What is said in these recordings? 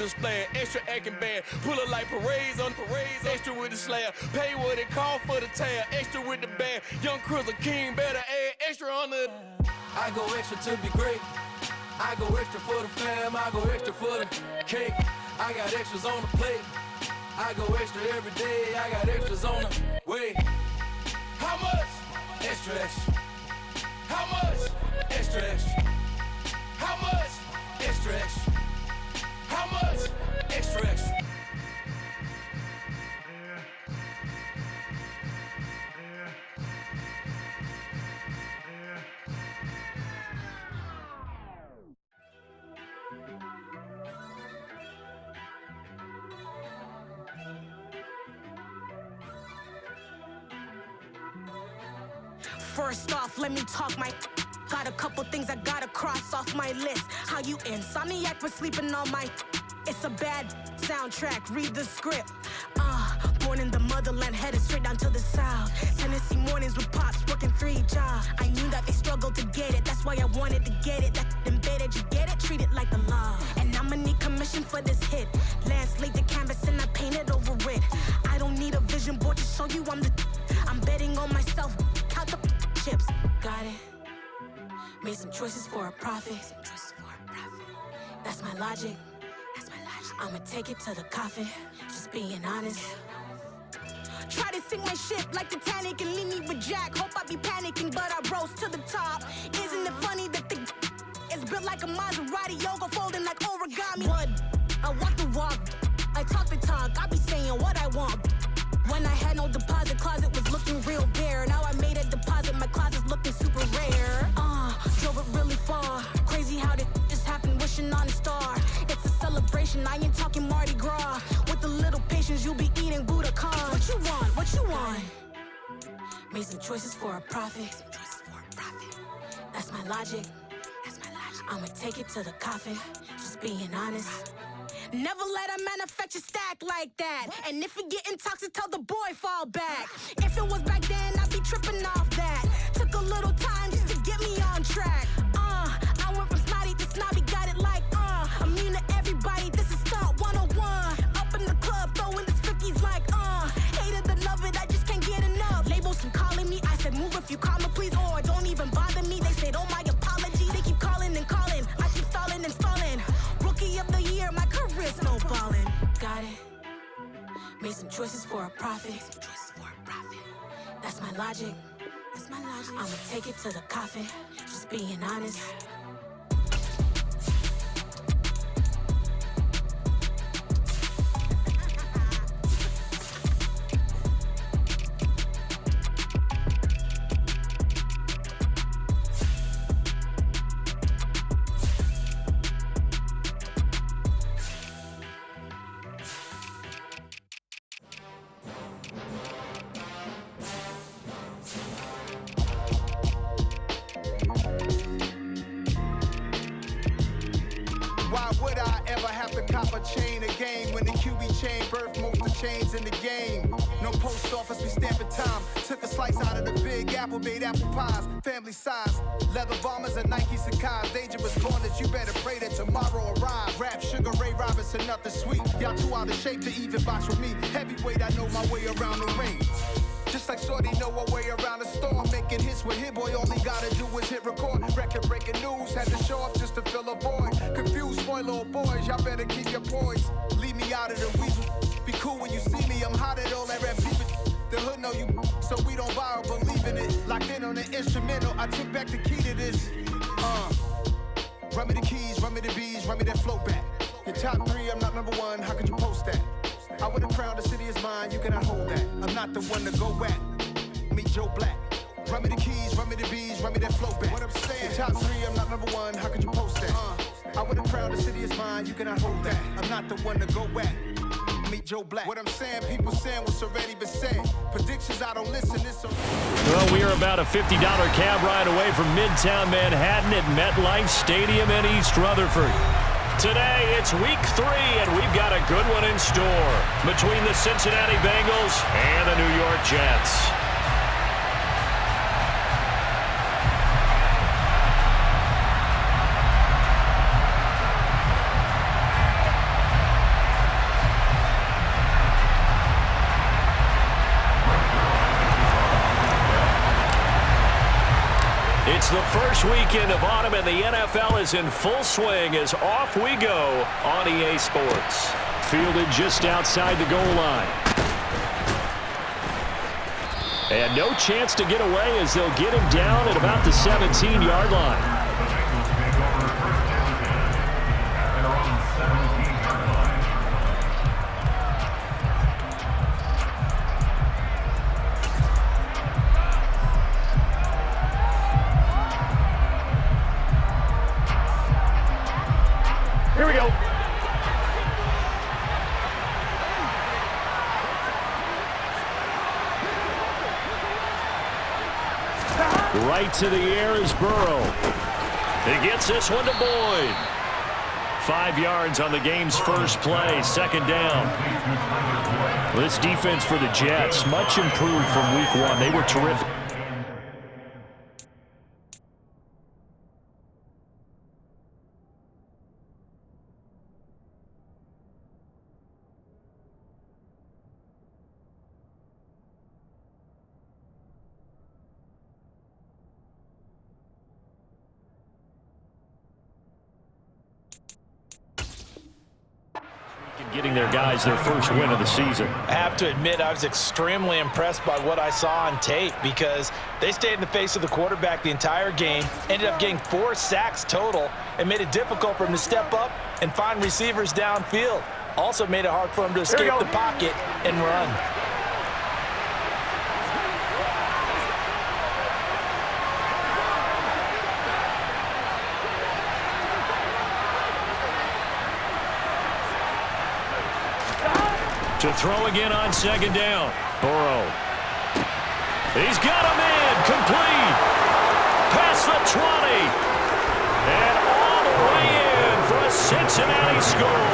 display. Extra acting bad, pull it like parades on parades. Extra with the slayer, pay what it call for the tail. Extra with the band, young Chris a king, better add extra on the. I go extra to be great. I go extra for the fam, I go extra for the cake. I got extras on the plate. I go extra every day, I got extras on the way. How much? Extra, extra. How much? Extra, extra. How much? Extra, extra. How much? Extra, extra. First off, let me talk my. Got a couple things I gotta cross off my list. How you insomniac for sleeping on my. It's a bad soundtrack, read the script. Born in the motherland, headed straight down to the south. Tennessee mornings with pops, working 3 jobs. I knew that they struggled to get it, that's why I wanted to get it. That embedded, you get it, treat it like a law. And I'ma need commission for this hit. Lance laid the canvas and I painted over it. I don't need a vision board to show you I'm betting on myself, count the chips. Got it. Made some choices for a profit. That's my logic. I'ma take it to the coffin. Just being honest. Try to sink my ship like Titanic and leave me with Jack. Hope I be panicking, but I rose to the top. Isn't it funny that the is built like a Maserati, yoga folding like origami? What? I walk the walk, I talk the talk. I be saying what I want. When I had no deposit, closet was looking real bare. Now I made a deposit, my closet's looking super rare. Drove it really far. Crazy how this just happened, wishing on a star. It's a celebration, I ain't talking Mardi Gras. With a little patience, you'll be eating Budokan. What you want? What you want? Made some choices for a profit. That's my logic. I'ma take it to the coffin. Just being honest. Never let a manufacture stack like that. And if you getting toxic, tell the boy fall back. If it was back then, I'd be tripping off that. Took a little time just to get me on track. I went from snotty to snobby, got it like immune to everybody, this is stunt 101. Up in the club, throwing the cookies like hate it or love it, I just can't get enough. Labels keep calling me, I said move if you call me please, or don't even bother me. They said oh my apologies, they keep calling and calling. I keep stalling and stalling. Rookie of the year, my career snowballing. Got it. Made some choices for a profit. That's my logic. I'ma take it to the coffin. Just being honest. Chain a game when the QB chain birthed most of chains in the game. No post office, we stamping time. Took a slice out of the big apple, made apple pies, family size. Leather bombers and Nike Sacai's. Dangerous corners, you better pray that tomorrow arrive. Rap, Sugar Ray Robinson, nothing sweet. Y'all too out of shape to even box with me. Heavyweight, I know my way around the ring. Just like Shorty know her way around the storm. Making hits with Hit Boy, all he gotta do is hit record. Record breaking news, had to show up just to fill a void. Confused, spoiled little boys, y'all better keep your poise. Leave me out of the weasel. Be cool when you see me, I'm hot at all that rap deep. The hood know you, so we don't borrow, believe in it. Locked in on the instrumental, I took back the key to this. Run me the keys, run me the bees, run me that flow back. Your top 3, I'm not number 1, how could you post that? I would have crowned the city is mine, you cannot hold that. I'm not the one to go back. Meet Joe Black. Run me the keys, run me the bees, run me that flow back. What I'm saying, top 3, I'm not number 1, how could you post that? I would have crowned the city is mine, you cannot hold that. I'm not the one to go back. Meet Joe Black. What I'm saying, people saying what's already been said. Predictions, I don't listen, it's a... Well, we are about a $50 cab ride away from Midtown Manhattan at MetLife Stadium in East Rutherford. Today, it's week 3, and we've got a good one in store between the Cincinnati Bengals and the New York Jets. It's the first weekend of autumn, and the NFL is in full swing as off we go on EA Sports. Fielded just outside the goal line. And no chance to get away as they'll get him down at about the 17-yard line. Here we go. Right to the air is Burrow. He gets this one to Boyd. 5 yards on the game's first play, second down. This defense for the Jets, much improved from week 1. They were terrific. Getting their guys their first win of the season. I have to admit, I was extremely impressed by what I saw on tape because they stayed in the face of the quarterback the entire game, ended up getting 4 sacks total, and made it difficult for him to step up and find receivers downfield. Also made it hard for him to escape the pocket and run. To throw again on second down. Burrow. He's got him in. Complete. Past the 20. And all the way in for a Cincinnati score.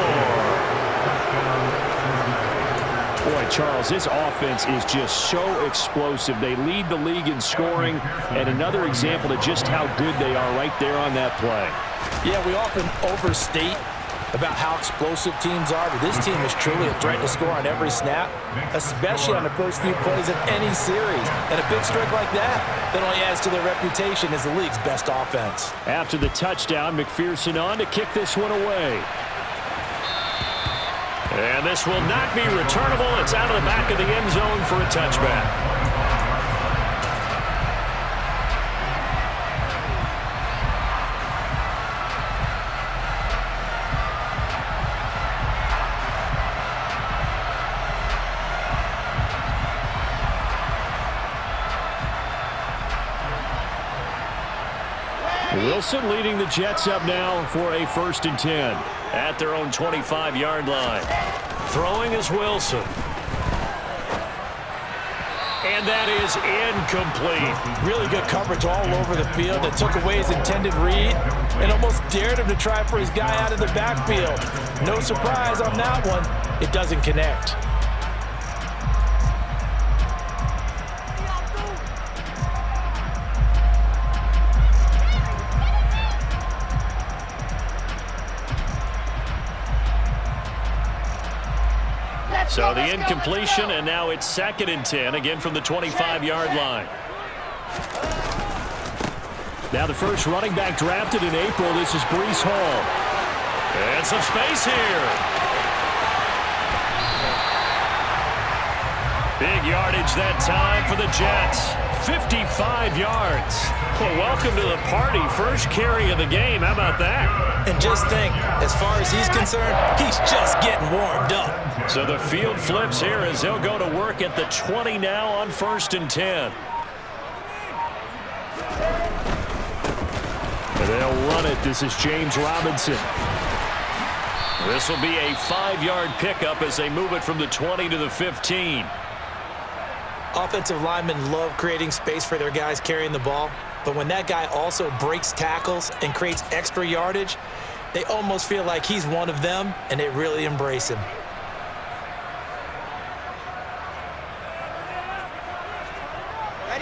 Boy, Charles, this offense is just so explosive. They lead the league in scoring, and another example of just how good they are right there on that play. Yeah, we often overstate about how explosive teams are, but this team is truly a threat to score on every snap, especially on the first few plays of any series. And a big streak like that only adds to their reputation as the league's best offense. After the touchdown, McPherson on to kick this one away. And this will not be returnable. It's out of the back of the end zone for a touchback. Wilson leading the Jets up now for a 1st and 10 at their own 25-yard line. Throwing is Wilson. And that is incomplete. Really good coverage all over the field that took away his intended read and almost dared him to try for his guy out of the backfield. No surprise on that one. It doesn't connect. So the incompletion, and now it's 2nd and 10, again from the 25-yard line. Now the first running back drafted in April, this is Breece Hall. And some space here. Big yardage that time for the Jets. 55 yards. Well, welcome to the party. First carry of the game. How about that? And just think, as far as he's concerned, he's just getting warmed up. So the field flips here as they'll go to work at the 20 now on 1st and 10. And they'll run it. This is James Robinson. This will be a 5-yard pickup as they move it from the 20 to the 15. Offensive linemen love creating space for their guys carrying the ball, but when that guy also breaks tackles and creates extra yardage, they almost feel like he's one of them, and they really embrace him.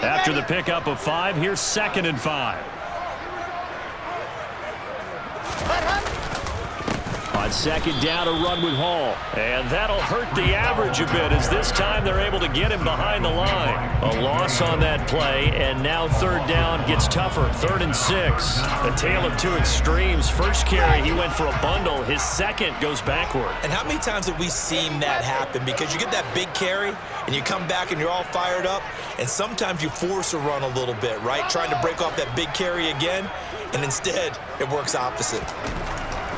After the pickup of 5, here's 2nd and 5. On On second down, a run with Hall. And that'll hurt the average a bit as this time they're able to get him behind the line. A loss on that play, and now third down gets tougher. 3rd and 6. A tale of two extremes. First carry, he went for a bundle. His second goes backward. And how many times have we seen that happen? Because you get that big carry, and you come back and you're all fired up, and sometimes you force a run a little bit, right? Trying to break off that big carry again, and instead it works opposite.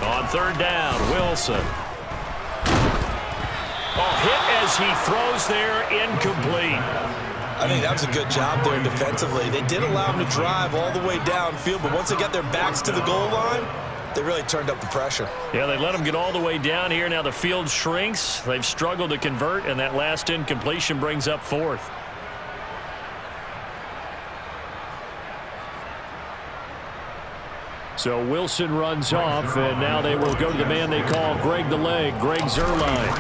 On third down, Wilson. Hit as he throws there, incomplete. I think that was a good job there defensively. They did allow him to drive all the way downfield, but once they got their backs to the goal line, they really turned up the pressure. Yeah, they let him get all the way down here. Now the field shrinks. They've struggled to convert, and that last incompletion brings up 4th. So Wilson runs off, and now they will go to the man they call Greg the Leg, Greg Zuerlein.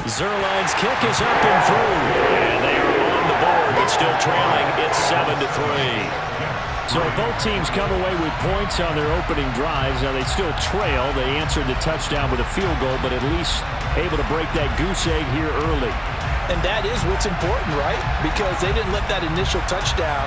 Zuerlein's kick is up and through, and they are on the board, but still trailing. It's 7-3. So both teams come away with points on their opening drives. Now they still trail. They answered the touchdown with a field goal, but at least able to break that goose egg here early. And that is what's important, right? Because they didn't let that initial touchdown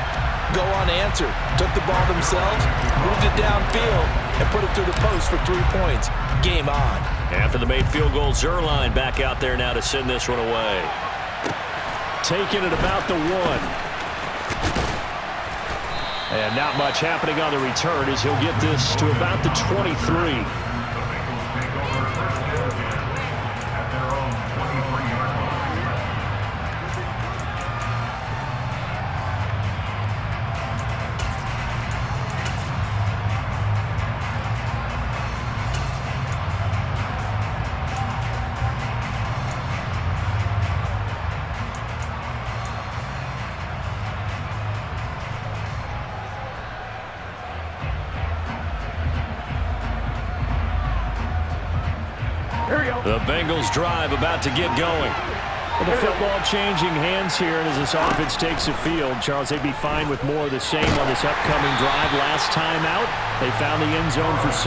go unanswered. Took the ball themselves, moved it downfield, and put it through the post for 3 points. Game on. After the made field goal, Zuerlein back out there now to send this one away. Taking it about the 1. And not much happening on the return as he'll get this to about the 23. The Bengals drive about to get going. Well, the football changing hands here, and as this offense takes the field, Charles, they'd be fine with more of the same on this upcoming drive. Last time out, they found the end zone for 6.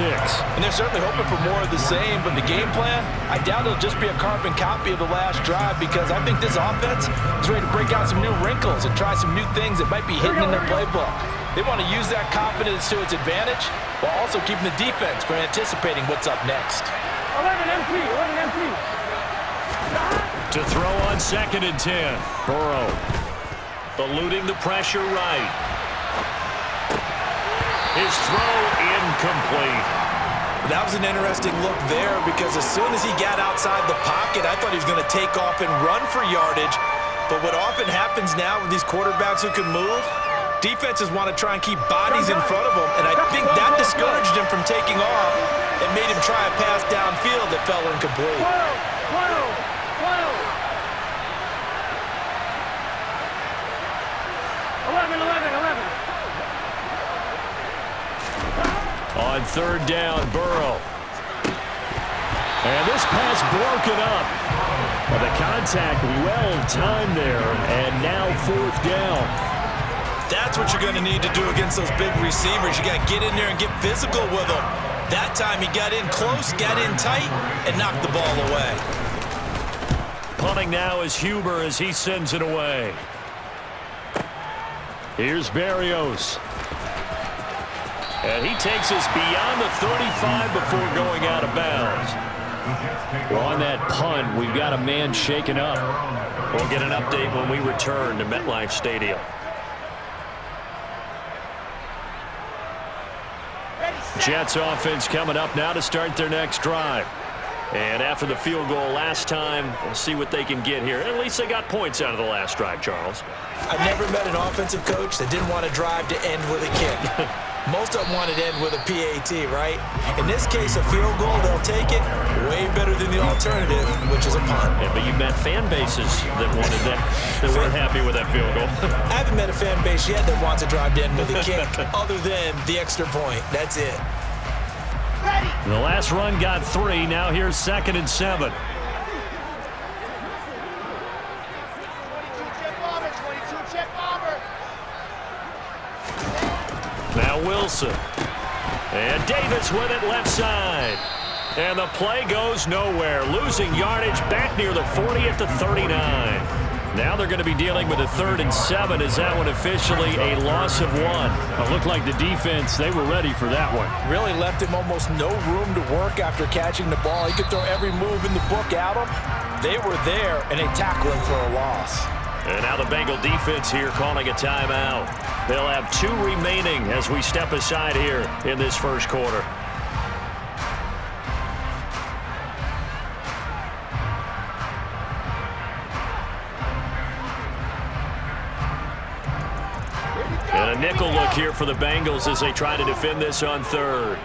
And they're certainly hoping for more of the same, but the game plan, I doubt it'll just be a carbon copy of the last drive, because I think this offense is ready to break out some new wrinkles and try some new things that might be hidden in their playbook. They want to use that confidence to its advantage while also keeping the defense from anticipating what's up next. 11 MP. To throw on 2nd and 10. Burrow eluding the pressure right. His throw incomplete. That was an interesting look there, because as soon as he got outside the pocket, I thought he was going to take off and run for yardage. But what often happens now with these quarterbacks who can move, defenses want to try and keep bodies in front of them, and I think that discouraged him from taking off and made him try a pass downfield that fell incomplete. 11. On third down, Burrow. And this pass broken up. Well, the contact well timed there, and now 4th down. That's what you're going to need to do against those big receivers. You got to get in there and get physical with them. That time he got in close, got in tight, and knocked the ball away. Punting now is Huber as he sends it away. Here's Berrios. And he takes us beyond the 35 before going out of bounds. On that punt, we've got a man shaken up. We'll get an update when we return to MetLife Stadium. Jets offense coming up now to start their next drive. And after the field goal last time, we'll see what they can get here. At least they got points out of the last drive, Charles. I've never met an offensive coach that didn't want to drive to end with a kick. Most of them wanted to end with a PAT, right? In this case, a field goal, they'll take it. Way better than the alternative, which is a punt. Yeah, but you met fan bases that wanted that, that weren't happy with that field goal. I haven't met a fan base yet that wants to drive to end with a kick, other than the extra point. That's it. The last run got 3. Now here's 2nd and 7. Now Wilson. And Davis with it left side. And the play goes nowhere. Losing yardage back near the 40 at the 39. Now they're going to be dealing with a 3rd and 7. Is that one officially a loss of 1? It looked like the defense, they were ready for that one. Really left him almost no room to work after catching the ball. He could throw every move in the book at him. They were there, and they tackled him for a loss. And now the Bengal defense here calling a timeout. They'll have 2 remaining as we step aside here in this first quarter. And a nickel look here for the Bengals as they try to defend this on 3rd.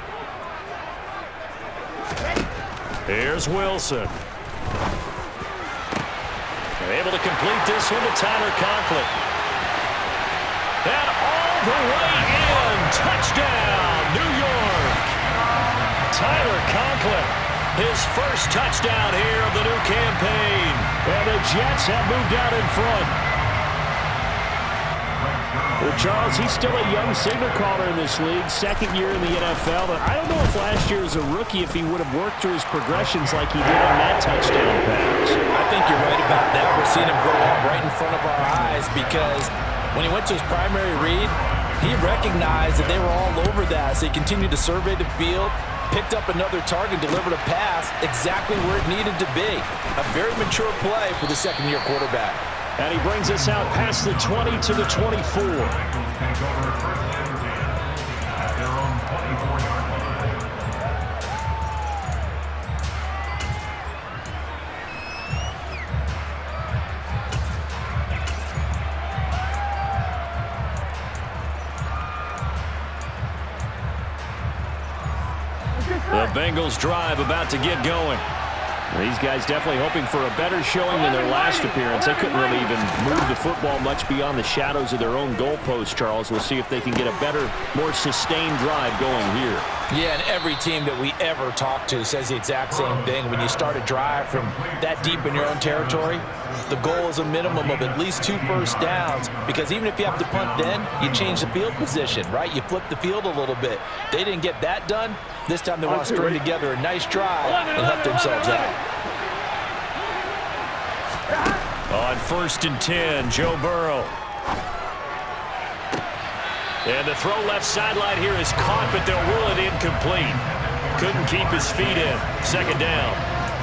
Here's Wilson. Able to complete this one to Tyler Conklin. And all the way in. Touchdown, New York. Tyler Conklin, his first touchdown here of the new campaign. And the Jets have moved out in front. Well, Charles, he's still a young signal caller in this league, 2nd year in the NFL. But I don't know if last year as a rookie if he would have worked through his progressions like he did on that touchdown pass. I think you're right about that. We're seeing him grow up right in front of our eyes because when he went to his primary read, he recognized that they were all over that. So he continued to survey the field, picked up another target, delivered a pass exactly where it needed to be. A very mature play for the 2nd-year quarterback. And he brings us out past the 20 to the 24. The Bengals drive about to get going. These guys definitely hoping for a better showing than their last appearance. They couldn't really even move the football much beyond the shadows of their own goalpost, Charles. We'll see if they can get a better, more sustained drive going here. Yeah, and every team that we ever talk to says the exact same thing. When you start a drive from that deep in your own territory, the goal is a minimum of at least 2 first downs, because even if you have to punt then, you change the field position, right? You flip the field a little bit. They didn't get that done. This time they want to string together a nice drive and help themselves out. On 1st and 10, Joe Burrow. And the throw left sideline here is caught, but they'll rule it incomplete. Couldn't keep his feet in. 2nd down.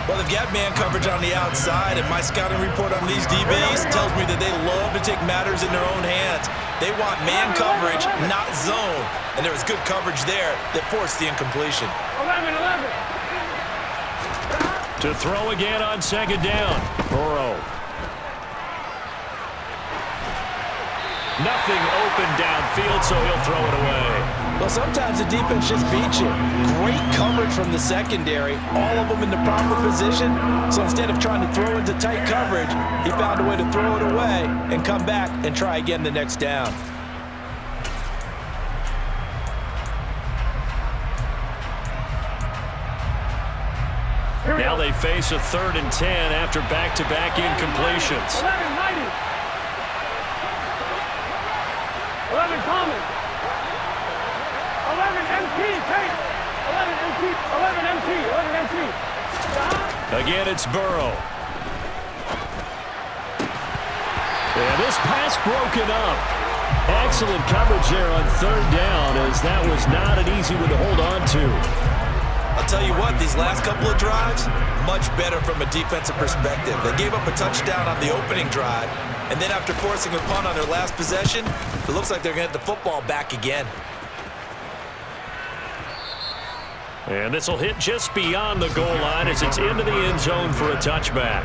Well, they've got man coverage on the outside, and my scouting report on these DBs tells me that they love to take matters in their own hands. They want man coverage, not zone. And there was good coverage there that forced the incompletion. 11. To throw again on 2nd down. Burrow. Nothing open downfield, so he'll throw it away. Well, sometimes the defense just beats you. Great coverage from the secondary, all of them in the proper position. So instead of trying to throw into tight coverage, he found a way to throw it away and come back and try again the next down. Now they face a 3rd and 10 after back-to-back incompletions. 11 Common. 11 MT. Take. 11 MT. Again, it's Burrow. And this pass broken up. Excellent coverage there on 3rd down, as that was not an easy one to hold on to. I'll tell you what, these last couple of drives, much better from a defensive perspective. They gave up a touchdown on the opening drive, and then after forcing a punt on their last possession, it looks like they're going to get the football back again. And this will hit just beyond the goal line as it's into the end zone for a touchback.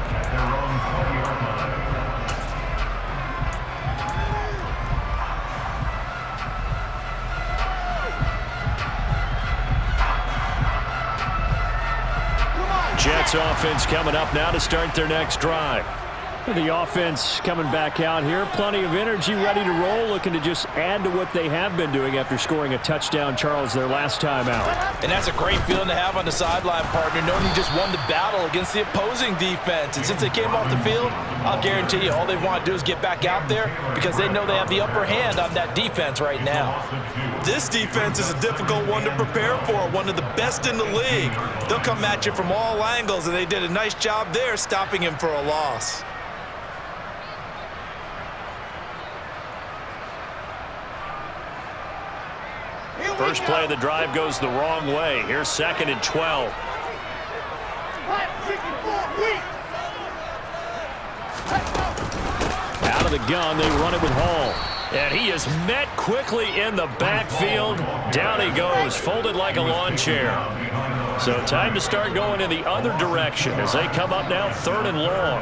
Jets offense coming up now to start their next drive. The offense coming back out here. Plenty of energy, ready to roll, looking to just add to what they have been doing after scoring a touchdown, Charles, their last time out. And that's a great feeling to have on the sideline, partner, knowing you just won the battle against the opposing defense. And since they came off the field, I'll guarantee you all they want to do is get back out there because they know they have the upper hand on that defense right now. This defense is a difficult one to prepare for, one of the best in the league. They'll come at you from all angles, and they did a nice job there stopping him for a loss. First play of the drive goes the wrong way. Here's 2nd and 12. Out of the gun, they run it with Hall. And he is met quickly in the backfield. Down he goes, folded like a lawn chair. So time to start going in the other direction as they come up now 3rd and long.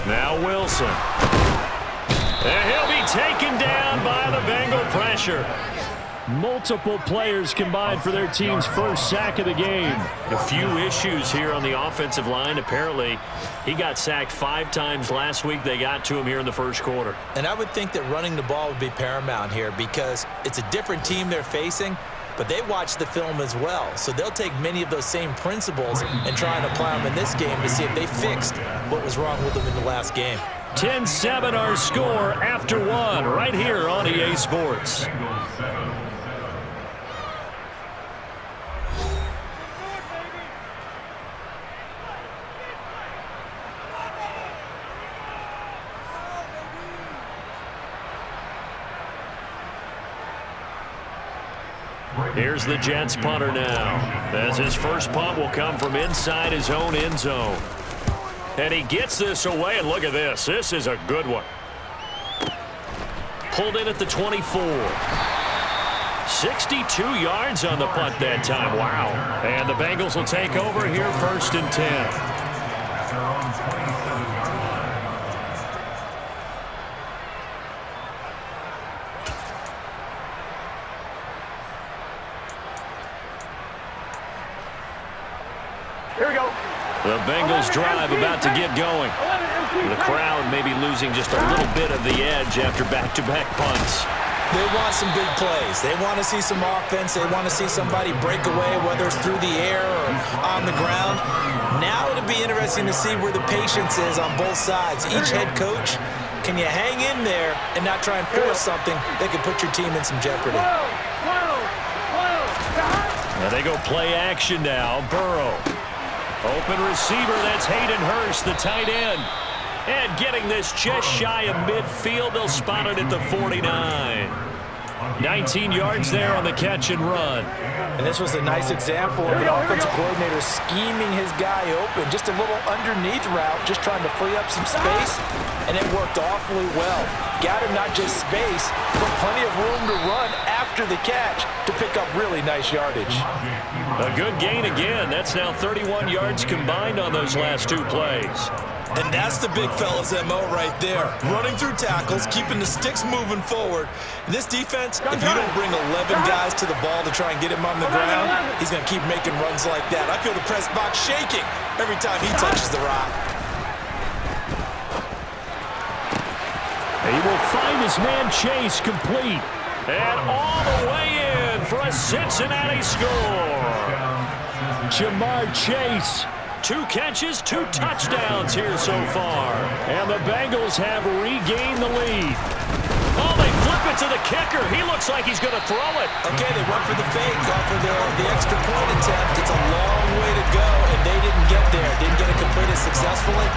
Now Wilson. And he'll be taken down by the Bengal pressure. Multiple players combined for their team's first sack of the game. A few issues here on the offensive line. Apparently, he got sacked 5 times last week. They got to him here in the first quarter. And I would think that running the ball would be paramount here because it's a different team they're facing, but they watch the film as well. So they'll take many of those same principles and try and apply them in this game to see if they fixed what was wrong with them in the last game. 10-7 our score after 1 right here on EA Sports. Here's the Jets punter now, as his first punt will come from inside his own end zone. And he gets this away, and look at this. This is a good one. Pulled in at the 24. 62 yards on the punt that time. Wow. And the Bengals will take over here 1st and 10. The Bengals drive about to get going. The crowd may be losing just a little bit of the edge after back-to-back punts. They want some big plays. They want to see some offense. They want to see somebody break away, whether it's through the air or on the ground. Now it'll be interesting to see where the patience is on both sides. Each head coach, can you hang in there and not try and force something that could put your team in some jeopardy? Now they go play action now. Burrow. Open receiver, that's Hayden Hurst, the tight end. And getting this just shy of midfield, they'll spot it at the 49. 19 yards there on the catch and run. And this was a nice example of an offensive coordinator scheming his guy open. Just a little underneath route, just trying to free up some space, and it worked awfully well. Got him not just space, but plenty of room to run after the catch to pick up really nice yardage. A good gain again. That's now 31 yards combined on those last 2 plays. And that's the big fella's MO right there. Running through tackles, keeping the sticks moving forward. And this defense, if you don't bring 11 guys to the ball to try and get him on the ground, he's going to keep making runs like that. I feel the press box shaking every time he touches the rock. He will find his man Chase complete. And all the way in for a Cincinnati score. Jamar Chase. 2 catches, 2 touchdowns here so far. And the Bengals have regained the lead. Oh, they flip it to the kicker. He looks like he's going to throw it. Okay, they went for the fake off of the extra point attempt. It's a long way to go, and they didn't get there. Didn't get it completed successfully.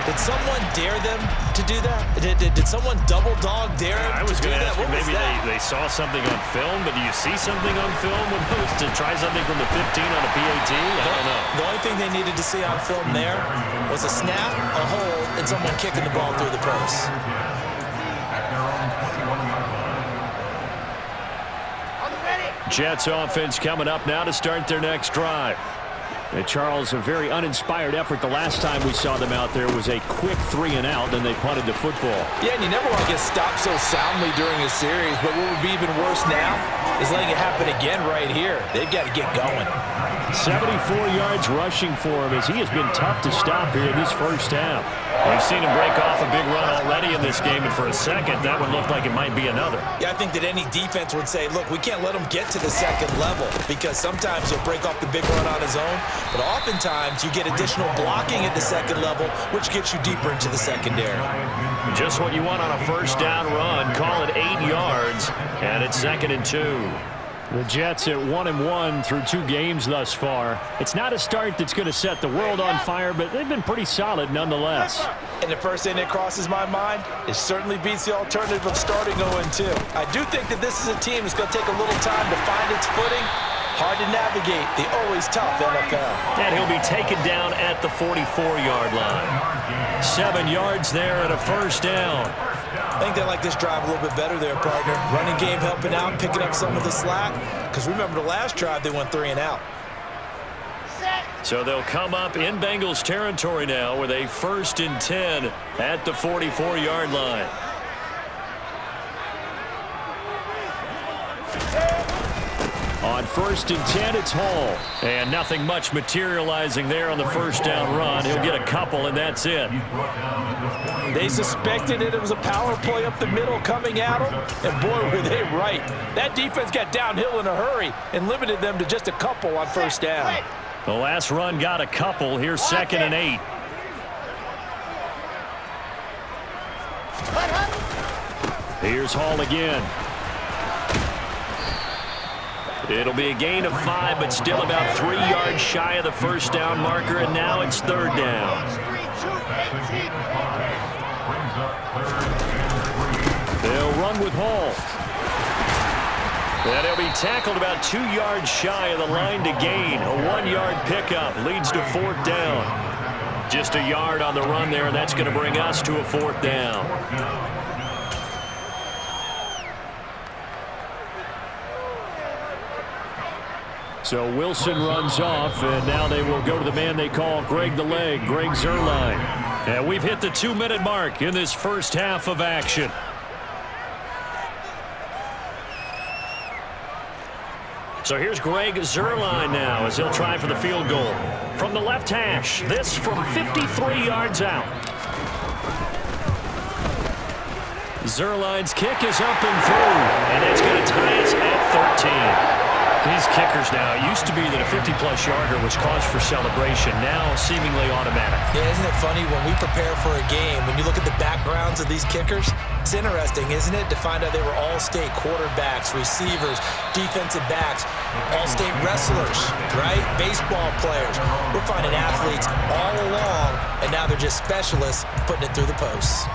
Did someone dare them to do that? Did someone double dog dare them I was going to ask you, maybe they saw something on film, but do you see something on film when it was to try something from the 15 on a PAT? I don't know. The only thing they needed to see on film there was a snap, a hold, and someone kicking the ball through the post. Jets offense coming up now to start their next drive. And Charles, a very uninspired effort. The last time we saw them out there was a quick 3-and-out, then they punted the football. Yeah, and you never want to get stopped so soundly during a series, but what would be even worse now is letting it happen again right here. They've got to get going. 74 yards rushing for him as he has been tough to stop here in this first half. We've seen him break off a big run already in this game, and for a second, that would look like it might be another. Yeah, I think that any defense would say, look, we can't let him get to the second level because sometimes he'll break off the big run on his own, but oftentimes you get additional blocking at the second level, which gets you deeper into the secondary. Just what you want on a first down run. Call it 8 yards, and it's 2nd and 2. The Jets at 1-1 through 2 games thus far. It's not a start that's going to set the world on fire, but they've been pretty solid nonetheless. And the first thing that crosses my mind, it certainly beats the alternative of starting 0-2. I do think that this is a team that's going to take a little time to find its footing. Hard to navigate the always tough NFL. And he'll be taken down at the 44-yard line. 7 yards there and a first down. I think they like this drive a little bit better there, partner. Running game helping out, picking up some of the slack. Because remember the last drive, they went 3-and-out. So they'll come up in Bengals territory now with a 1st and 10 at the 44-yard line. On 1st and 10, it's Hall. And nothing much materializing there on the first down run. He'll get a couple, and that's it. They suspected it was a power play up the middle coming at them, and boy, were they right. That defense got downhill in a hurry and limited them to just a couple on first down. The last run got a couple. Here's 2nd and 8. Here's Hall again. It'll be a gain of 5, but still about 3 yards shy of the first down marker, and now it's 3rd down. They'll run with Hall. And he'll be tackled about 2 yards shy of the line to gain. A 1-yard pickup leads to 4th down. Just a yard on the run there, and that's going to bring us to a 4th down. So Wilson runs off, and now they will go to the man they call Greg the Leg, Greg Zuerlein. And we've hit the 2-minute mark in this first half of action. So here's Greg Zuerlein now as he'll try for the field goal. From the left hash, this from 53 yards out. Zuerlein's kick is up and through, and it's going to tie us at 13. These kickers now, it used to be that a 50-plus yarder was cause for celebration, now seemingly automatic. Yeah, isn't it funny when we prepare for a game, when you look at the backgrounds of these kickers, it's interesting, isn't it, to find out they were all-state quarterbacks, receivers, defensive backs, all-state wrestlers, right? Baseball players. We're finding athletes all along, and now they're just specialists putting it through the posts.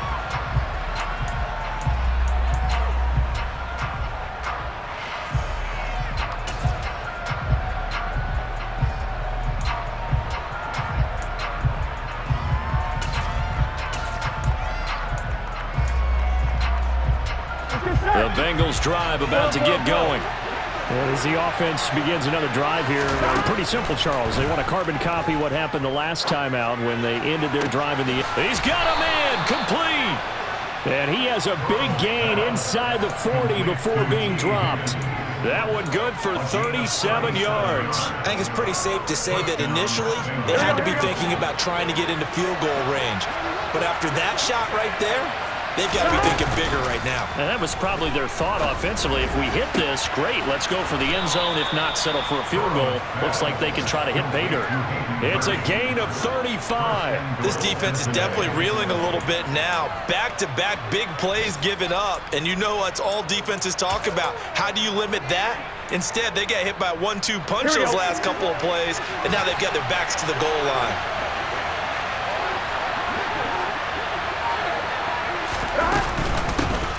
The Bengals drive about to get going. And as the offense begins another drive here, pretty simple, Charles. They want to carbon copy what happened the last time out when they ended their drive in the end. He's got a man complete. And he has a big gain inside the 40 before being dropped. That one good for 37 yards. I think it's pretty safe to say that initially they had to be thinking about trying to get into field goal range. But after that shot right there, they've got to be thinking bigger right now. And that was probably their thought offensively. If we hit this, great, let's go for the end zone. If not, settle for a field goal. Looks like they can try to hit Bader. It's a gain of 35. This defense is definitely reeling a little bit now. Back-to-back big plays given up. And you know what's all defenses talk about. How do you limit that? Instead, they got hit by a 1-2 punch those last couple of plays, and now they've got their backs to the goal line.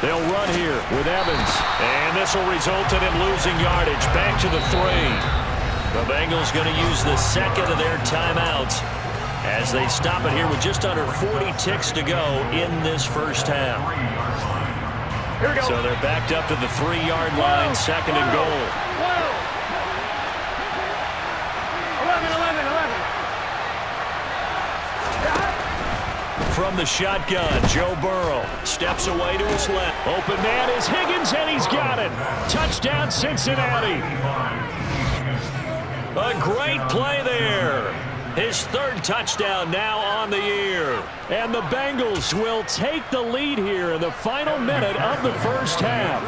They'll run here with Evans, and this will result in him losing yardage. Back to the 3. The Bengals going to use the second of their timeouts as they stop it here with just under 40 ticks to go in this first half. Here we go. So they're backed up to the 3-yard line, 2nd and goal. 11, 11, 11. from the shotgun. Joe Burrow steps away to his left. Open man is Higgins, and he's got it. Touchdown, Cincinnati. A great play there. His third touchdown now on the year. And the Bengals will take the lead here in the final minute of the first half.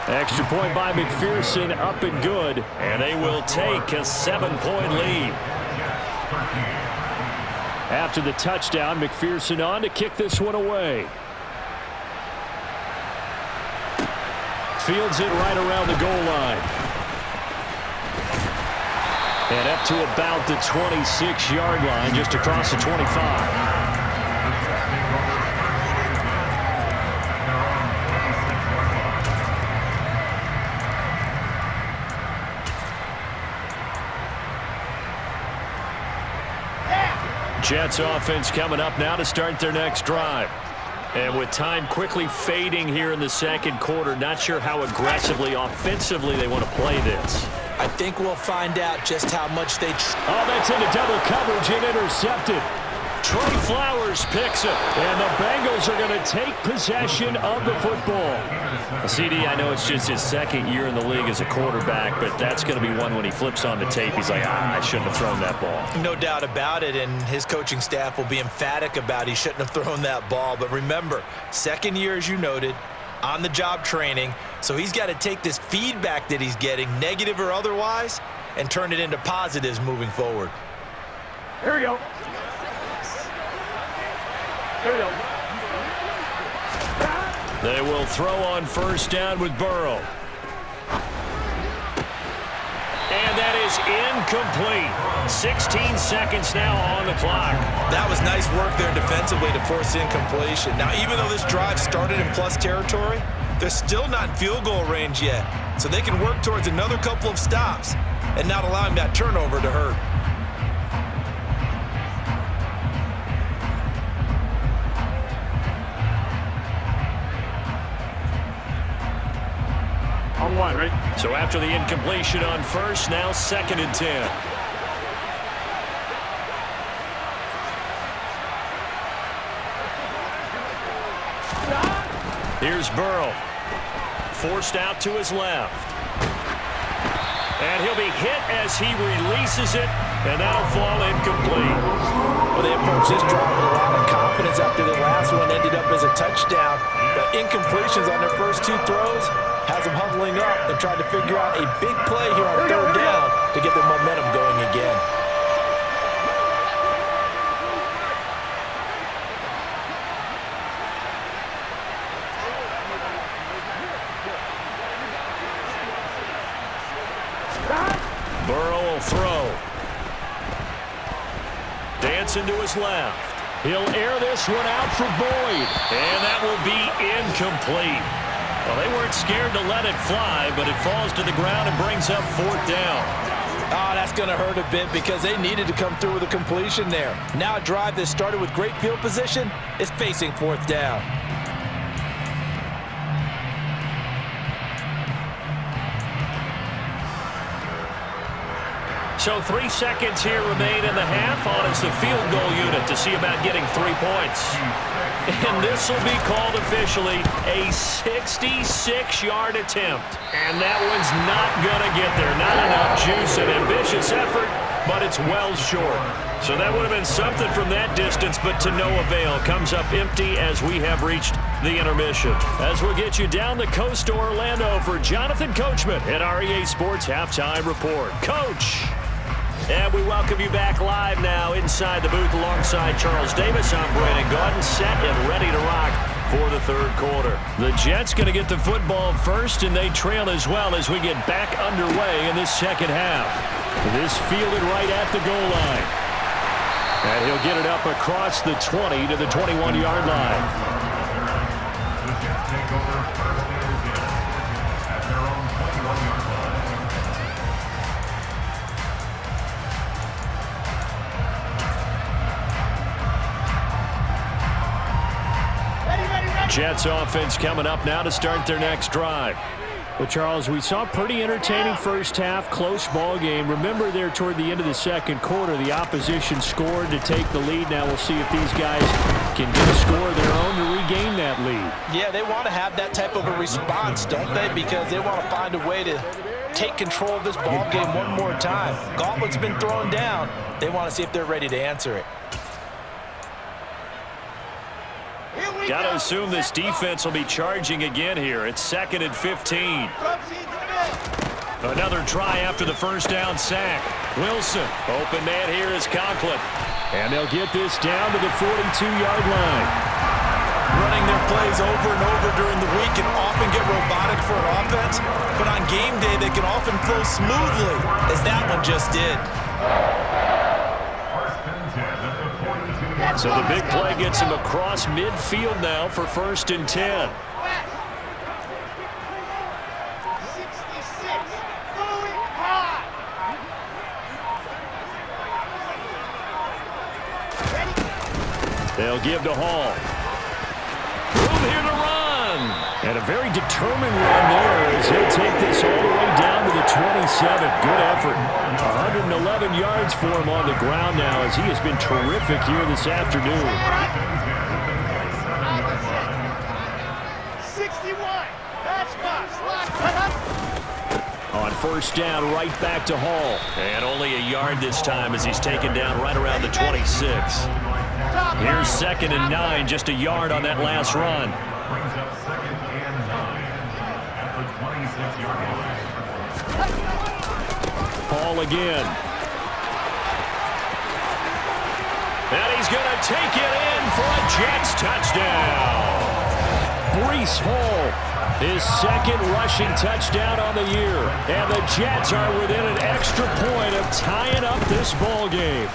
Extra point by McPherson, up and good. And they will take a 7-point lead. After the touchdown, McPherson on to kick this one away. Fields it right around the goal line. And up to about the 26-yard line, just across the 25. Jets offense coming up now to start their next drive. And with time quickly fading here in the second quarter, not sure how aggressively, offensively they want to play this. I think we'll find out just how much they... Oh, that's into double coverage and intercepted. Trey Flowers picks it. And the Bengals are going to take possession of the football. CD, I know it's just his second year in the league as a quarterback, but that's going to be one when he flips on the tape. He's like, I shouldn't have thrown that ball. No doubt about it, and his coaching staff will be emphatic about he shouldn't have thrown that ball. But remember, second year, as you noted, on-the-job training, so he's got to take this feedback that he's getting, negative or otherwise, and turn it into positives moving forward. Here we go. Here we go. They will throw on first down with Burrow. And that is incomplete. 16 seconds now on the clock. That was nice work there defensively to force incompletion. Now, even though this drive started in plus territory, they're still not in field goal range yet. So they can work towards another couple of stops and not allowing that turnover to hurt. On one, right? So after the incompletion on first, now 2nd and 10. Here's Burrow. Forced out to his left. And he'll be hit as he releases it, and that'll fall incomplete. Well, they approached this drive with a lot of confidence after the last one ended up as a touchdown. But incompletions on their first two throws has them huddling up and trying to figure out a big play here on third down to get their momentum going again. Burrow will throw. Dancing to his left. He'll air this one out for Boyd. And that will be incomplete. Well, they weren't scared to let it fly, but it falls to the ground and brings up 4th down. Oh, that's going to hurt a bit because they needed to come through with a completion there. Now a drive that started with great field position is facing 4th down. So 3 seconds here remain in the half on as the field goal unit to see about getting 3 points. And this will be called officially a 66-yard attempt. And that one's not going to get there. Not enough juice, an ambitious effort, but it's well short. So that would have been something from that distance, but to no avail. Comes up empty as we have reached the intermission. As we'll get you down the coast to Orlando for Jonathan Coachman at REA Sports Halftime Report. Coach! And we welcome you back live now inside the booth alongside Charles Davis. I'm Brandon Gaudin, set and ready to rock for the third quarter. The Jets going to get the football first, and they trail as well as we get back underway in this second half. This fielded right at the goal line. And he'll get it up across the 20 to the 21-yard line. The Jets take over first and 10 at their own 21-yard line. Jets offense coming up now to start their next drive. Well, Charles, we saw a pretty entertaining first half, close ball game. Remember there toward the end of the second quarter, the opposition scored to take the lead. Now we'll see if these guys can get a score of their own to regain that lead. Yeah, they want to have that type of a response, don't they? Because they want to find a way to take control of this ball game one more time. Gauntlet's been thrown down. They want to see if they're ready to answer it. Got to assume this defense will be charging again here. It's 2nd and 15. Another try after the first down sack. Wilson, open man here is Conklin. And they'll get this down to the 42-yard line. Running their plays over and over during the week can often get robotic for an offense, but on game day they can often flow smoothly, as that one just did. So the big play gets him across midfield now for 1st and 10. They'll give to Hall. Room here to run. And a very determined run there as he'll take this all the way down to the 27. Good effort. 111 yards for him on the ground now as he has been terrific here this afternoon. 61. On first down, right back to Hall. And only a yard this time as he's taken down right around the 26. Here's 2nd and 9, just a yard on that last run. Brings up 2nd and 9 at the 26-yard line. Hall again. And he's going to take it in for a Jets touchdown. Breece Hall, his 2nd rushing touchdown on the year. And the Jets are within an extra point of tying up this ball game.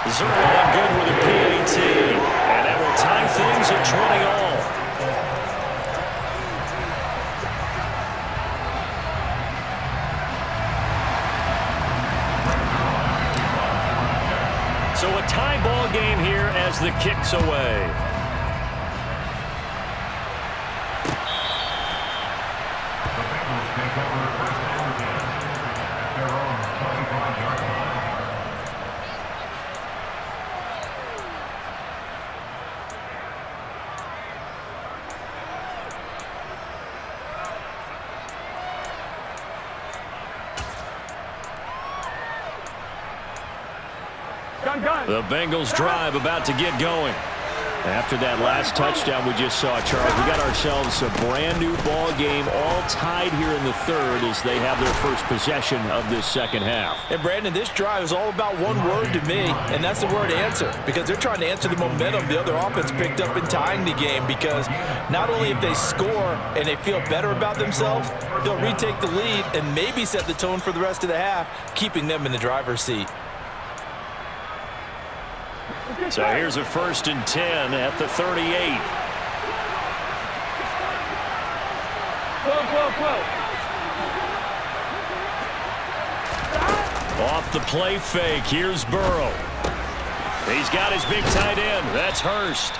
Zerline good with a PAT. And that will tie things at 20 all. So a tie ball game here as the kick's away. The Bengals take over 1st and 10 at their own 25-yard line. The Bengals drive about to get going. After that last touchdown we just saw, Charles, we got ourselves a brand new ball game, all tied here in the 3rd as they have their first possession of this second half. And Brandon, this drive is all about one word to me, and that's the word answer, because they're trying to answer the momentum the other offense picked up in tying the game, because not only if they score and they feel better about themselves, they'll retake the lead and maybe set the tone for the rest of the half, keeping them in the driver's seat. So here's a 1st and 10 at the 38. Off the play fake, here's Burrow. He's got his big tight end. That's Hurst.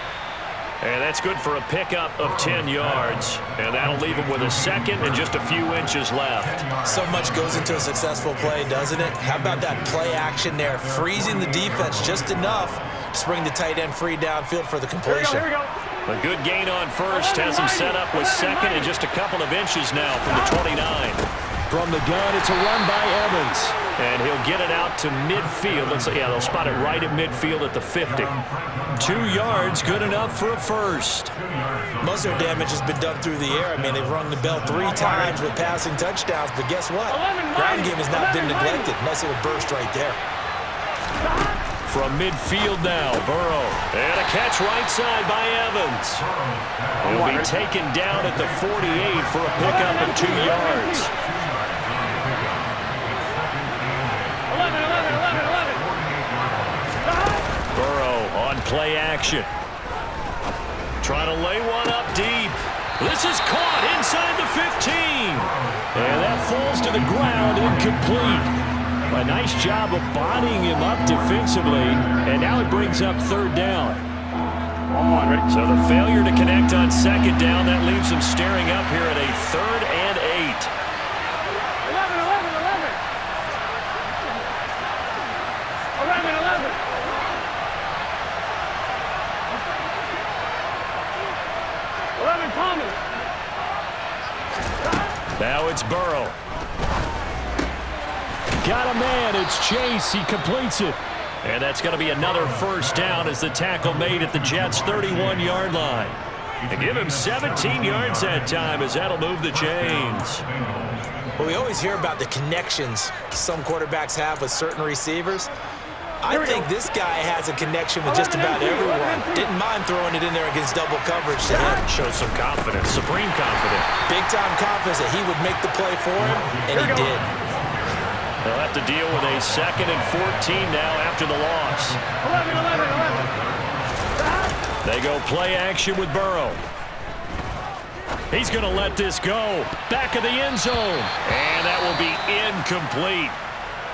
And that's good for a pickup of 10 yards. And that'll leave him with a 2nd and just a few inches left. So much goes into a successful play, doesn't it? How about that play action there? Freezing the defense just enough to bring the tight end free downfield for the completion. A good gain on first has him set up with 2nd and just a couple of inches now from the 29. From the gun, it's a run by Evans. And he'll get it out to midfield. They'll spot it right at midfield at the 50. 2 yards, good enough for a first. Most of their damage has been done through the air. I mean, they've rung the bell 3 times with passing touchdowns, but guess what? Ground game has not been neglected. Nice little burst right there. From midfield now, Burrow. And a catch right side by Evans. He'll be taken down at the 48 for a pickup of 2 yards. Burrow on play action. Trying to lay one up deep. This is caught inside the 15. And that falls to the ground, incomplete. A nice job of bodying him up defensively. And now it brings up 3rd down. So the failure to connect on 2nd down, that leaves him staring up here at a 3rd and got a man. It's Chase. He completes it. And that's going to be another first down as the tackle made at the Jets' 31-yard line. And give him 17 yards that time as that'll move the chains. Well, we always hear about the connections some quarterbacks have with certain receivers. I think this guy has a connection with just about everyone. Didn't mind throwing it in there against double coverage to him. Shows some confidence, supreme confidence. Big-time confidence that he would make the play for him, and he did. They'll have to deal with a 2nd and 14 now after the loss. 11. They go play action with Burrow. He's going to let this go. Back of the end zone. And that will be incomplete.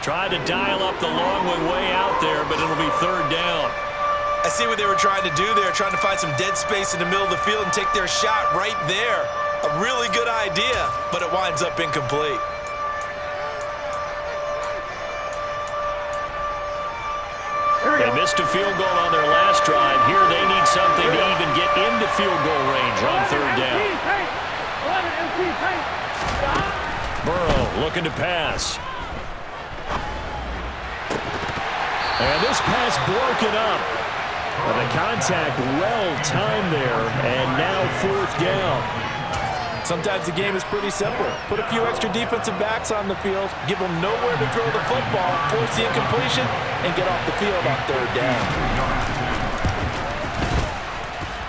Tried to dial up the long one way out there, but it'll be 3rd down. I see what they were trying to do there, trying to find some dead space in the middle of the field and take their shot right there. A really good idea, but it winds up incomplete. They missed a field goal on their last drive. Here they need something to even get into field goal range on 3rd down. Burrow looking to pass. And this pass broken up. Well, the contact well-timed there, and now 4th down. Sometimes the game is pretty simple. Put a few extra defensive backs on the field, give them nowhere to throw the football, force the incompletion, and get off the field on 3rd down.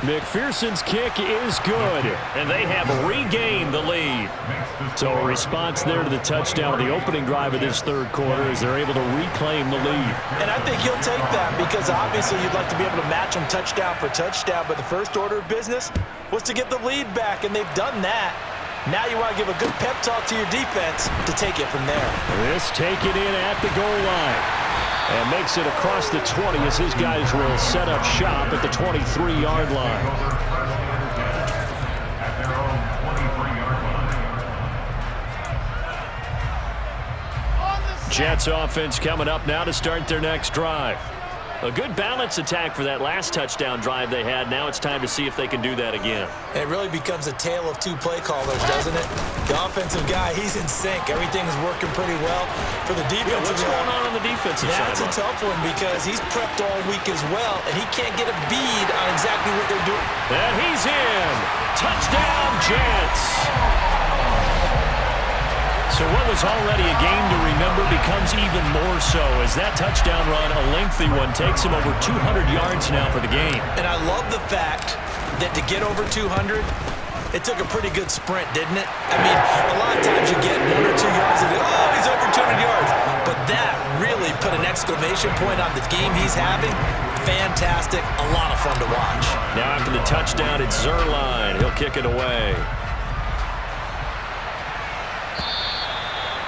McPherson's kick is good, and they have regained the lead. So a response there to the touchdown on the opening drive of this 3rd quarter as they're able to reclaim the lead. And I think he'll take that because obviously you'd like to be able to match them touchdown for touchdown, but the first order of business was to get the lead back, and they've done that. Now you want to give a good pep talk to your defense to take it from there. This taken in at the goal line. And makes it across the 20 as his guys will set up shop at the 23-yard line. At their own 23-yard line. Jets offense coming up now to start their next drive. A good balance attack for that last touchdown drive they had. Now it's time to see if they can do that again. And it really becomes a tale of 2 play callers, doesn't it? The offensive guy, he's in sync. Everything's working pretty well. For the defensive what's going on the defensive side? That's a tough one because he's prepped all week as well, and he can't get a bead on exactly what they're doing. And he's in. Touchdown, Jets. So what was already a game to remember becomes even more so as that touchdown run, a lengthy one, takes him over 200 yards now for the game. And I love the fact that to get over 200, it took a pretty good sprint, didn't it? I mean, a lot of times you get 1 or 2 yards and oh, he's over 200 yards. But that really put an exclamation point on the game he's having. Fantastic, a lot of fun to watch. Now after the touchdown, it's Zerline. He'll kick it away.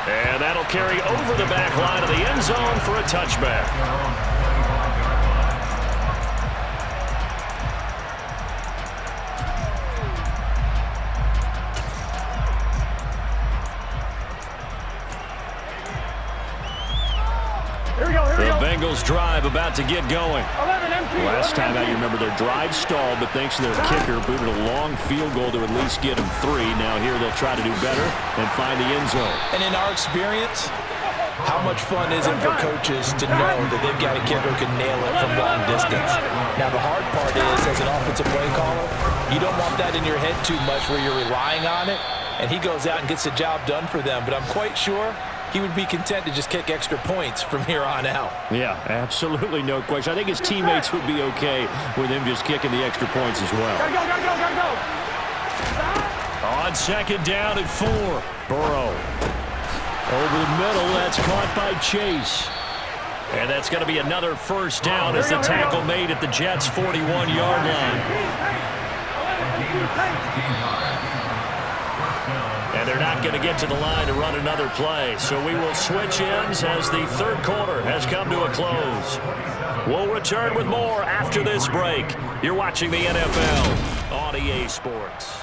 And that'll carry over the back line of the end zone for a touchback. The Bengals drive about to get going. Last time out, you remember their drive stalled, but thanks to their kicker, booted a long field goal to at least get them 3. Now here they'll try to do better and find the end zone. And in our experience, how much fun is it for coaches to know that they've got a kicker who can nail it from long distance? Now the hard part is, as an offensive play caller, you don't want that in your head too much where you're relying on it, and he goes out and gets the job done for them. But I'm quite sure he would be content to just kick extra points from here on out. Yeah, absolutely no question. I think his teammates would be okay with him just kicking the extra points as well. Gotta go. On 2nd down at 4, Burrow. Over the middle, that's caught by Chase. And that's going to be another first down as the tackle made at the Jets' 41-yard line. And they're not going to get to the line to run another play. So we will switch ends as the 3rd quarter has come to a close. We'll return with more after this break. You're watching the NFL on EA Sports.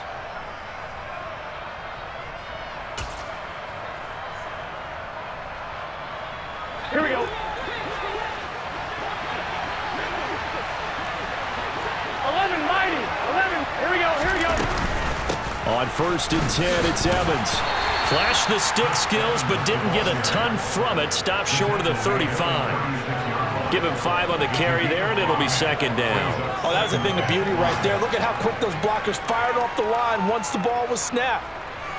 Here we go. 11, mighty. 11. Here we go. On 1st and 10, it's Evans. Flashed the stick skills, but didn't get a ton from it. Stopped short of the 35. Give him 5 on the carry there, and it'll be second down. Oh, that was a thing of beauty right there. Look at how quick those blockers fired off the line once the ball was snapped.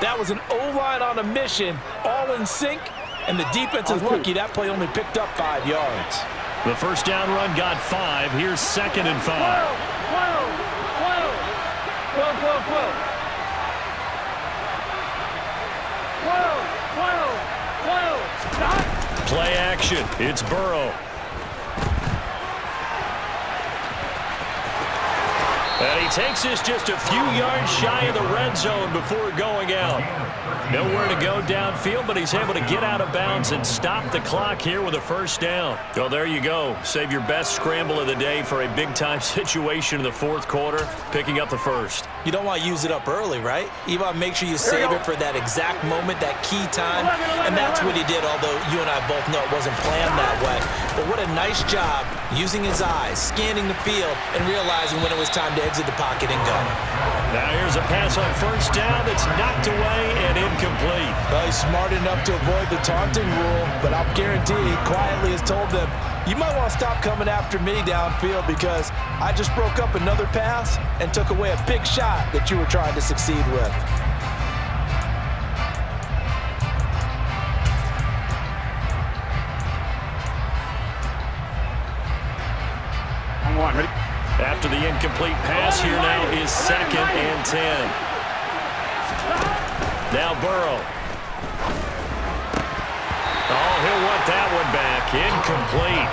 That was an O-line on a mission, all in sync, and the defense is lucky that play only picked up 5 yards. The first down run got 5. Here's second and 5. Play action. It's Burrow. And he takes this just a few yards shy of the red zone before going out. Nowhere to go downfield, but he's able to get out of bounds and stop the clock here with a first down. Well, there you go. Save your best scramble of the day for a big-time situation in the fourth quarter, picking up the first. You don't want to use it up early, right? You want to make sure you save it for that exact moment, that key time, and that's what he did, although you and I both know it wasn't planned that way. But what a nice job using his eyes, scanning the field, and realizing when it was time to exit the pocket and go. Now here's a pass on first down that's knocked away and incomplete. Well, he's smart enough to avoid the taunting rule, but I'll guarantee he quietly has told them, you might want to stop coming after me downfield because I just broke up another pass and took away a big shot that you were trying to succeed with. Ready? After the incomplete pass, here now is second and 10. Now Burrow. Oh, he'll want that one back. Incomplete.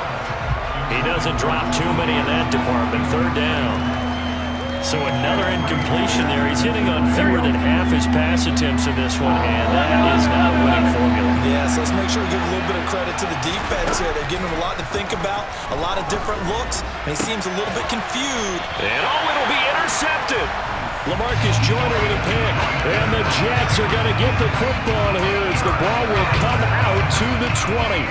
He doesn't drop too many in that department. Third down. So another incompletion there. He's hitting on fewer than half his pass attempts in this one, and that is not a winning formula. Yes, let's make sure we give a little bit of credit to the defense here. They're giving him a lot to think about, a lot of different looks, and he seems a little bit confused. And it'll be intercepted. LaMarcus Joyner with a pick. And the Jets are going to get the football here as the ball will come out to the 20.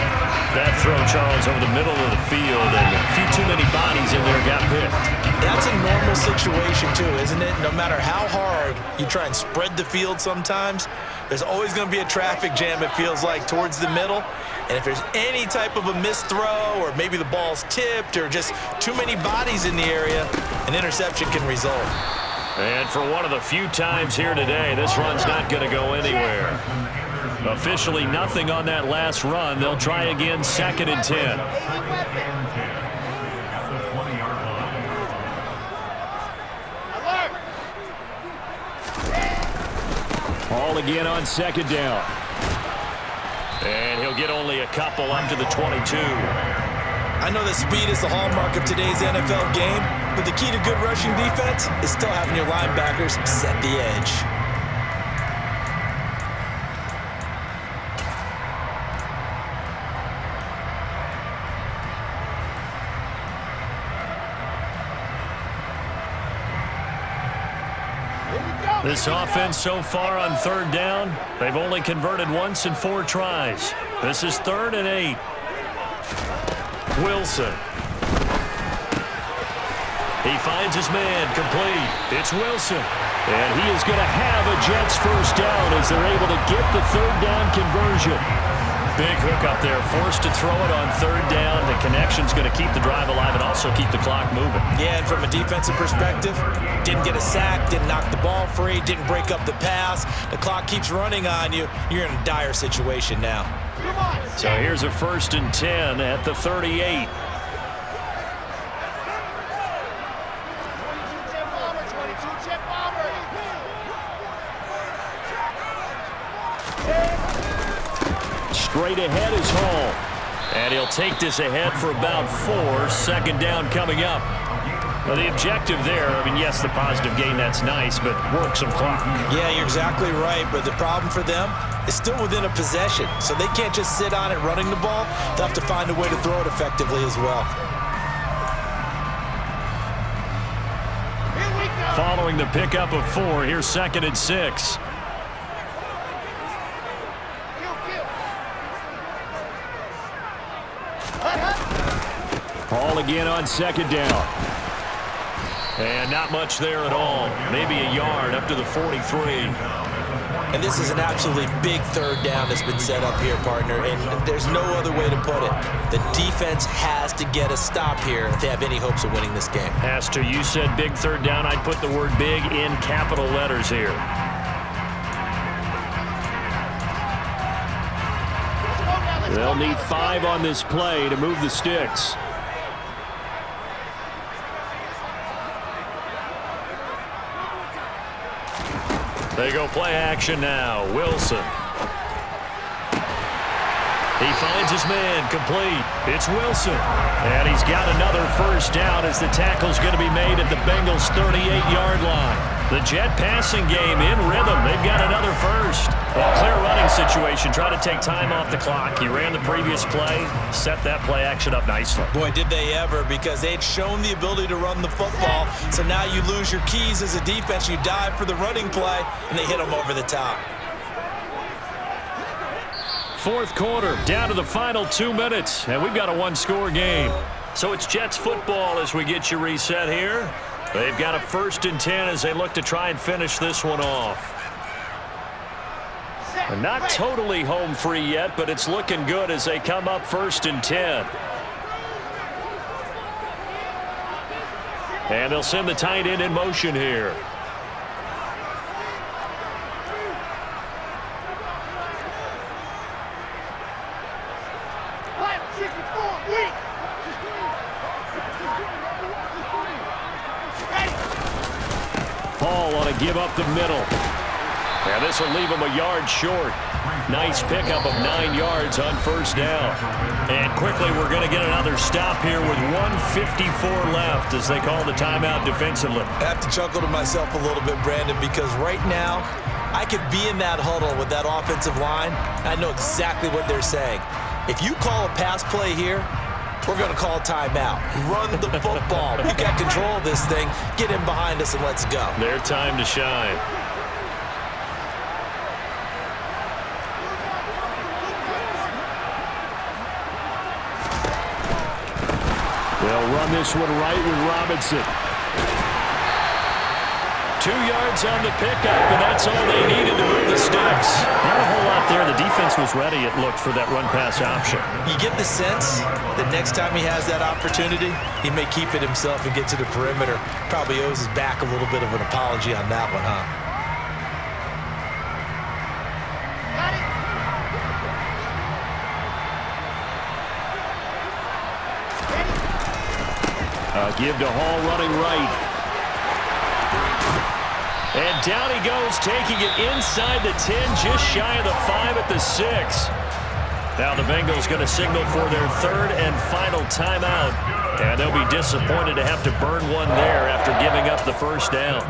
That throw, Charles, over the middle of the field, and a few too many bodies in there got picked. That's a normal situation, too, isn't it? No matter how hard you try and spread the field sometimes, there's always going to be a traffic jam, it feels like, towards the middle. And if there's any type of a missed throw or maybe the ball's tipped or just too many bodies in the area, an interception can result. And for one of the few times here today, this run's not going to go anywhere. Officially nothing on that last run. They'll try again, second and 10. Ball again on second down. And he'll get only a couple up to the 22. I know that speed is the hallmark of today's NFL game, but the key to good rushing defense is still having your linebackers set the edge. This offense so far on third down, they've only converted once in 4 tries. This is 3rd and 8. Wilson. He finds his man, complete. It's Wilson. And he is going to have a Jets first down as they're able to get the third down conversion. Big hook up there, forced to throw it on third down. The connection's going to keep the drive alive and also keep the clock moving. Yeah, and from a defensive perspective, didn't get a sack, didn't knock the ball free, didn't break up the pass. The clock keeps running on you. You're in a dire situation now. So here's a 1st and 10 at the 38. Straight ahead is Hall. And he'll take this ahead for about 4. Second down coming up. Well, the objective there, I mean, yes, the positive gain, that's nice, but work some clock. Yeah, you're exactly right, but the problem for them is still within a possession, so they can't just sit on it running the ball. They'll have to find a way to throw it effectively as well. Following the pickup of 4, here's 2nd and 6. Hall again on second down. And not much there at all. Maybe a yard up to the 43. And this is an absolutely big third down that's been set up here, partner, and there's no other way to put it. The defense has to get a stop here if they have any hopes of winning this game. Pastor, you said big third down. I'd put the word big in capital letters here. They'll need 5 on this play to move the sticks. They go play action now. Wilson. He finds his man complete. It's Wilson. And he's got another first down as the tackle's going to be made at the Bengals' 38-yard line. The Jet passing game in rhythm. They've got another first. Well, clear running situation. Try to take time off the clock. He ran the previous play, set that play action up nicely. Boy, did they ever, because they'd shown the ability to run the football. So now you lose your keys as a defense. You dive for the running play, and they hit them over the top. Fourth quarter, down to the final 2 minutes, and we've got a one-score game. So it's Jets football as we get you reset here. They've got a 1st and 10 as they look to try and finish this one off. They're not totally home free yet, but it's looking good as they come up 1st and 10. And they'll send the tight end in motion here. Paul on a give up the middle. And this will leave him a yard short. Nice pickup of 9 yards on first down. And quickly we're going to get another stop here with 1:54 left as they call the timeout defensively. I have to chuckle to myself a little bit, Brandon, because right now I could be in that huddle with that offensive line. I know exactly what they're saying. If you call a pass play here, we're going to call timeout. Run the football. You got control of this thing. Get in behind us and let's go. Their time to shine. They'll run this one right with Robinson. 2 yards on the pickup, and that's all they needed to move the sticks. Not a whole lot there. The defense was ready, it looked, for that run-pass option. You get the sense that next time he has that opportunity, he may keep it himself and get to the perimeter. Probably owes his back a little bit of an apology on that one, huh? Give to Hall running right. And down he goes, taking it inside the 10, just shy of the 5 at the 6. Now the Bengals going to signal for their 3rd and final timeout. And they'll be disappointed to have to burn one there after giving up the first down.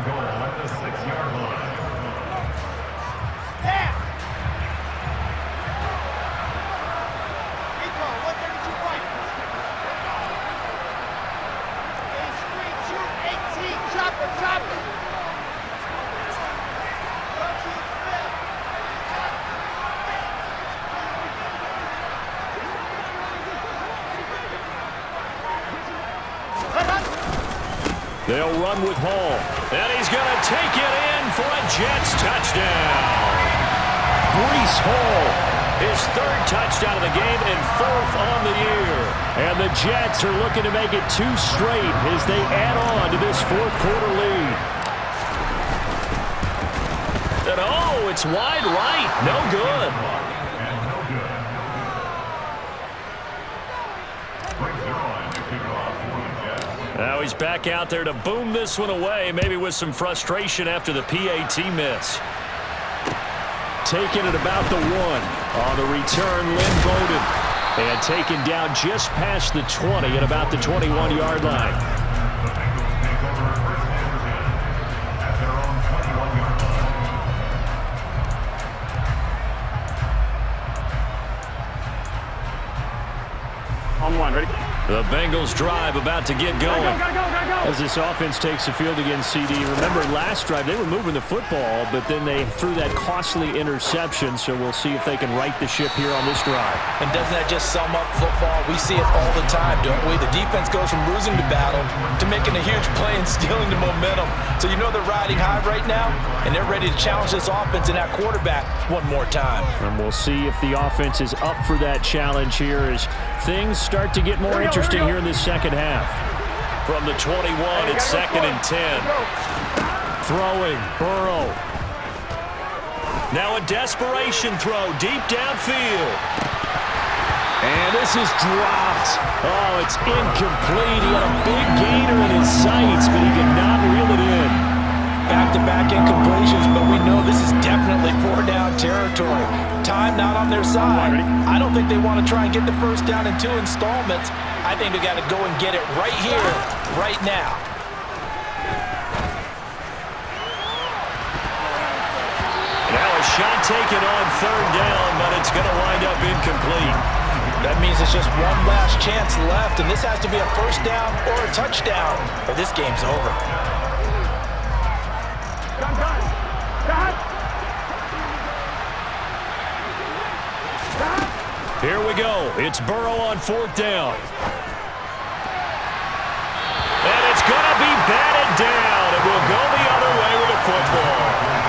They'll run with Hall. And he's going to take it in for a Jets touchdown. Breece Hall, his 3rd touchdown of the game and 4th on the year. And the Jets are looking to make it 2 straight as they add on to this 4th quarter lead. And oh, it's wide right. No good. Now he's back out there to boom this one away, maybe with some frustration after the PAT miss. Taking it about the 1. On the return, Lynn Bowden. And taken down just past the 20 at about the 21-yard line. On 1, ready? The Bengals drive about to get going. As this offense takes the field against CD. Remember, last drive, they were moving the football, but then they threw that costly interception, so we'll see if they can right the ship here on this drive. And doesn't that just sum up football? We see it all the time, don't we? The defense goes from losing the battle to making a huge play and stealing the momentum. So you know they're riding high right now, and they're ready to challenge this offense and that quarterback one more time. And we'll see if the offense is up for that challenge here as things start to get more interesting here in this second half. From the 21, it's 2nd and 10. Throwing, Burrow. Now a desperation throw deep downfield. And this is dropped. Oh, it's incomplete. He had a big gainer in his sights, but he could not reel it in. Back-to-back incompletions, but we know this is definitely 4-down territory. Time not on their side. I don't think they want to try and get the first down in 2 installments. I think they got to go and get it right here, right now. Now a shot taken on 3rd down, but it's going to wind up incomplete. That means it's just one last chance left, and this has to be a first down or a touchdown, or this game's over. Here we go. It's Burrow on 4th down. And it's going to be batted down. It will go the other way with the football.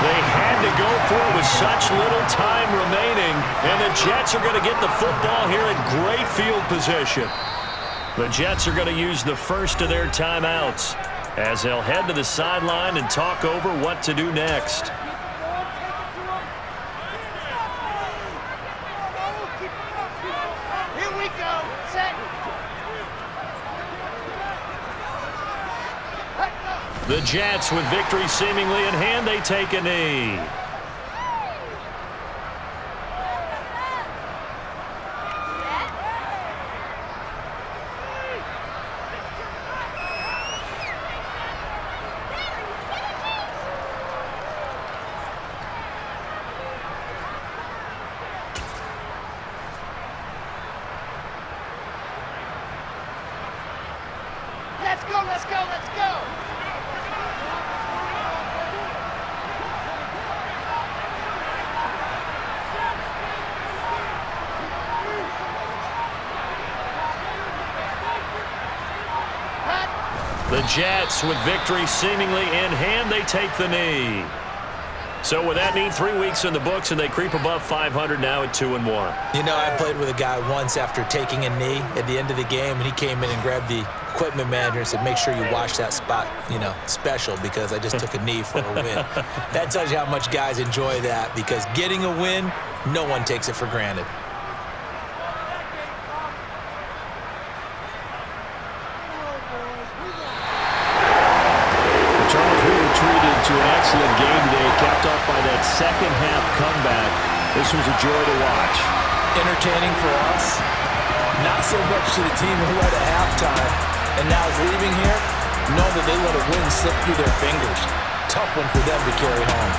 They had to go for it with such little time remaining, and the Jets are going to get the football here in great field position. The Jets are going to use the first of their timeouts as they'll head to the sideline and talk over what to do next. The Jets, with victory seemingly in hand, they take a knee. Let's go, let's go, let's go! The Jets, with victory seemingly in hand, they take the knee. So with that neat 3 weeks in the books, and they creep above 500 now at 2-1. You know, I played with a guy once after taking a knee at the end of the game, and he came in and grabbed the equipment manager and said, make sure you watch that spot, you know, special, because I just took a knee for a win. That tells you how much guys enjoy that, because getting a win, no one takes it for granted. To an excellent game today, capped off by that second half comeback. This was a joy to watch. Entertaining for us, not so much to the team who led at halftime and now is leaving here, know that they let a win slip through their fingers. Tough one for them to carry home.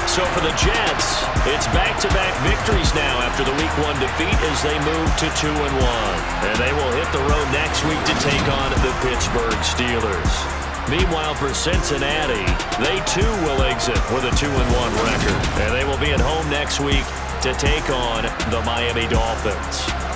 So for the Jets, it's back-to-back victories now after the Week 1 defeat as they move to 2-1. And they will hit the road next week to take on the Pittsburgh Steelers. Meanwhile, for Cincinnati, they too will exit with a 2-1 record. And they will be at home next week to take on the Miami Dolphins.